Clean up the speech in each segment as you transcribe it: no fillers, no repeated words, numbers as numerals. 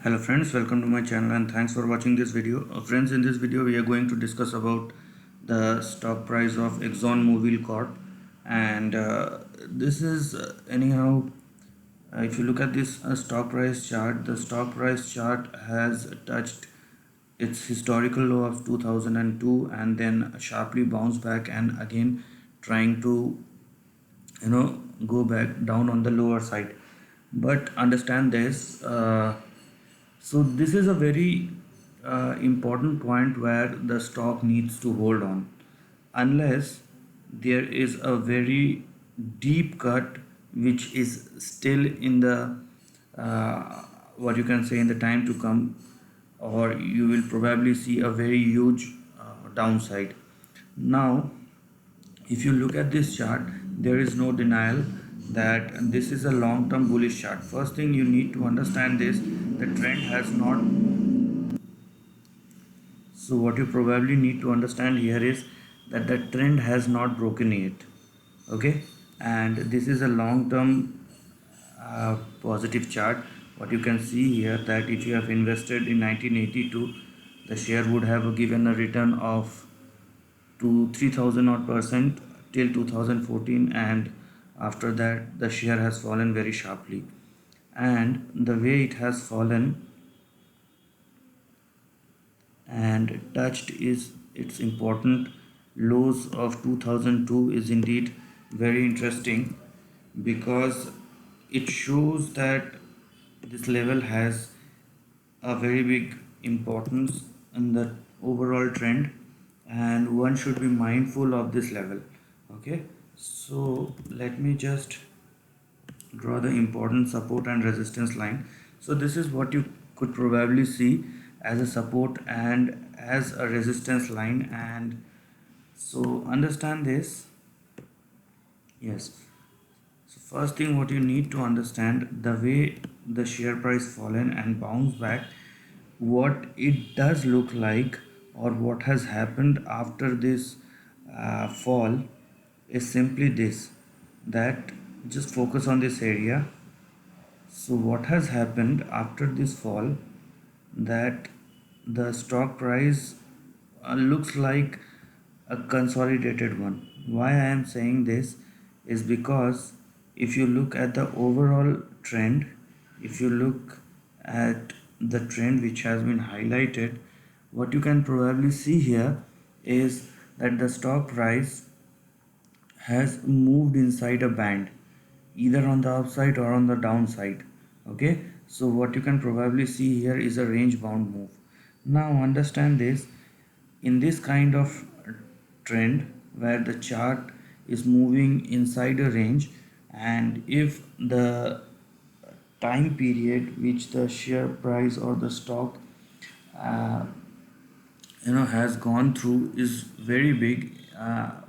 Hello friends, welcome to my channel and thanks for watching this video. Friends, in this video we are going to discuss about the stock price of ExxonMobil Corp, and this is if you look at this stock price chart, the stock price chart has touched its historical low of 2002 and then sharply bounced back and again trying to go back down on the lower side. But understand this. So this is a very important point where the stock needs to hold on, unless there is a very deep cut which is still in the what you can say in the time to come, or you will probably see a very huge downside. Now, if you look at this chart, there is no denial that this is a long-term bullish chart. First thing you need to understand is the trend has not. So what you probably need to understand here is that the trend has not broken yet. Okay, and this is a long-term positive chart. What you can see here that if you have invested in 1982, the share would have given a return of to 3000 odd percent till 2014, and after that the share has fallen very sharply. And the way it has fallen and touched is its important lows of 2002 is indeed very interesting, because it shows that this level has a very big importance in the overall trend, and one should be mindful of this level. Okay, so let me just draw the important support and resistance line. So this is what you could probably see as a support and as a resistance line. And so understand this. Yes, so first thing what you need to understand, the way the share price fallen and bounced back, what it does look like, or what has happened after this fall is simply this, that just focus on this area. So what has happened after this fall, that the stock price looks like a consolidated one. Why I am saying this is because if you look at the overall trend, if you look at the trend which has been highlighted, what you can probably see here is that the stock price has moved inside a band, either on the upside or on the downside. Okay, so what you can probably see here is a range bound move. Now understand this, in this kind of trend where the chart is moving inside a range, and if the time period which the share price or the stock uh, has gone through is very big,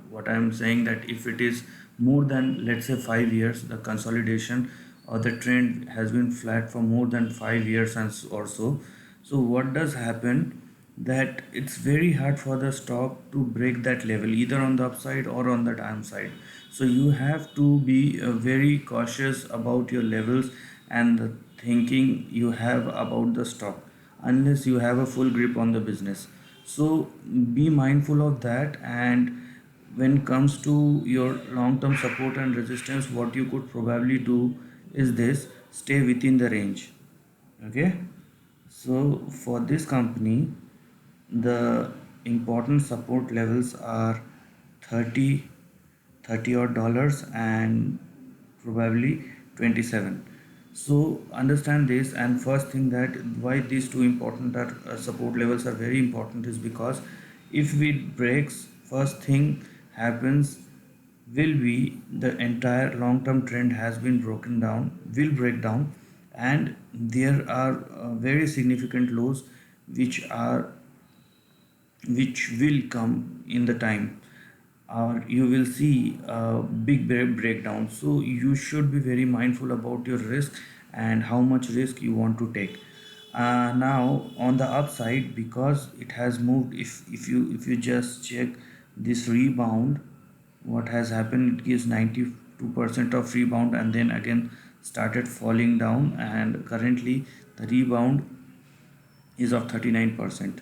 what I'm saying, that if it is more than, let's say, 5 years, the consolidation or the trend has been flat for more than 5 years and or so. So what does happen, that it's very hard for the stock to break that level either on the upside or on the downside. So you have to be very cautious about your levels and the thinking you have about the stock, unless you have a full grip on the business. So be mindful of that. And when comes to your long term support and resistance, what you could probably do is this: stay within the range. Okay, so for this company, the important support levels are 30 30 odd dollars and probably 27. So understand this. And first thing, that why these two important are support levels are very important is because if it breaks, first thing happens will be the entire long term trend has been broken down, will break down, and there are very significant lows which are which will come in the time, or you will see a big breakdown. So you should be very mindful about your risk and how much risk you want to take. Now on the upside, because it has moved, if you just check this rebound, what has happened, it gives 92% of rebound and then again started falling down, and currently the rebound is of 39%.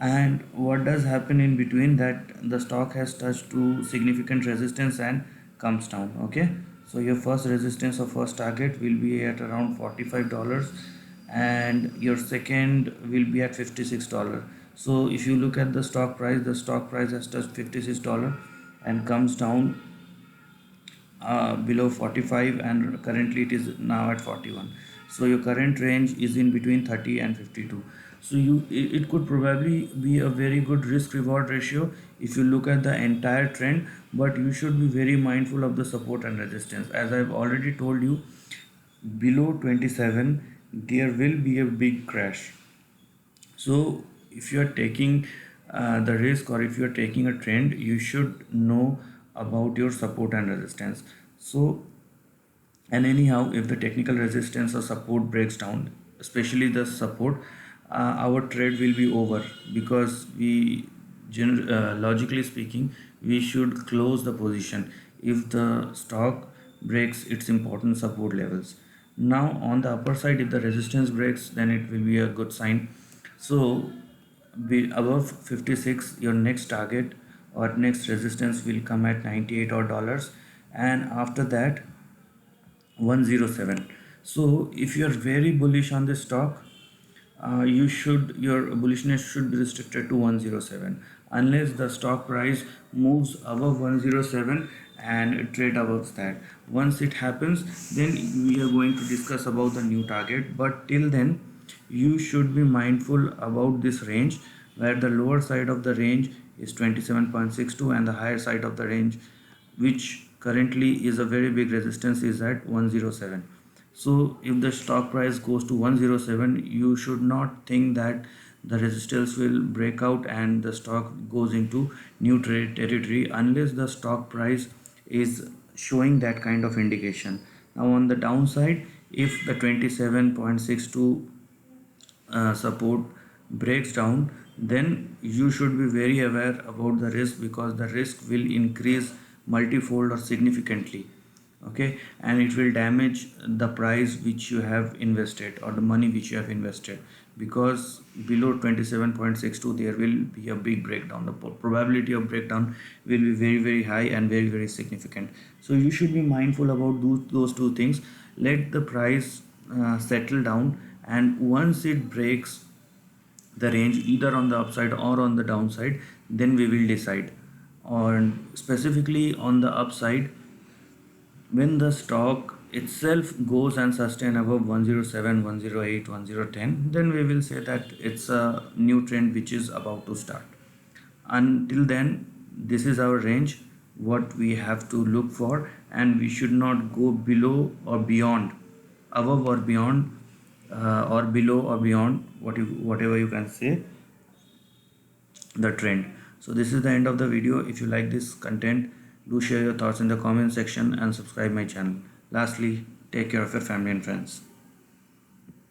And what does happen in between that, the stock has touched to significant resistance and comes down. Okay, so your first resistance or first target will be at around $45, and your second will be at $56. So if you look at the stock price has touched $56 and comes down below 45, and currently it is now at 41. So your current range is in between 30 and 52. So it could probably be a very good risk reward ratio if you look at the entire trend, but you should be very mindful of the support and resistance. As I've already told you, below 27 there will be a big crash. So if you are taking the risk, or if you are taking a trend, you should know about your support and resistance. So, and anyhow, if the technical resistance or support breaks down, especially the support, our trade will be over, because logically speaking, we should close the position if the stock breaks its important support levels. Now on the upper side, if the resistance breaks, then it will be a good sign. So be above 56, your next target or next resistance will come at 98 or dollars, and after that 107. So if you are very bullish on this stock, your bullishness should be restricted to 107, unless the stock price moves above 107 and trade above that. Once it happens, then we are going to discuss about the new target, but till then you should be mindful about this range, where the lower side of the range is 27.62 and the higher side of the range, which currently is a very big resistance, is at 107. So if the stock price goes to 107, you should not think that the resistance will break out and the stock goes into new trade territory, unless the stock price is showing that kind of indication. Now on the downside, if the 27.62 support breaks down, then you should be very aware about the risk, because the risk will increase multifold or significantly. Okay, and it will damage the price which you have invested, or the money which you have invested, because below 27.62 there will be a big breakdown. The probability of breakdown will be very very high and very very significant. So you should be mindful about those two things. Let the price settle down, and once it breaks the range either on the upside or on the downside, then we will decide. Or specifically on the upside, when the stock itself goes and sustain above 107, 108, 1010, then we will say that it's a new trend which is about to start. Until then, this is our range, what we have to look for, and we should not go below or beyond, above or beyond, or below or beyond, whatever you can say, the trend. So this is the end of the video. If you like this content, do share your thoughts in the comment section and subscribe my channel. Lastly, take care of your family and friends.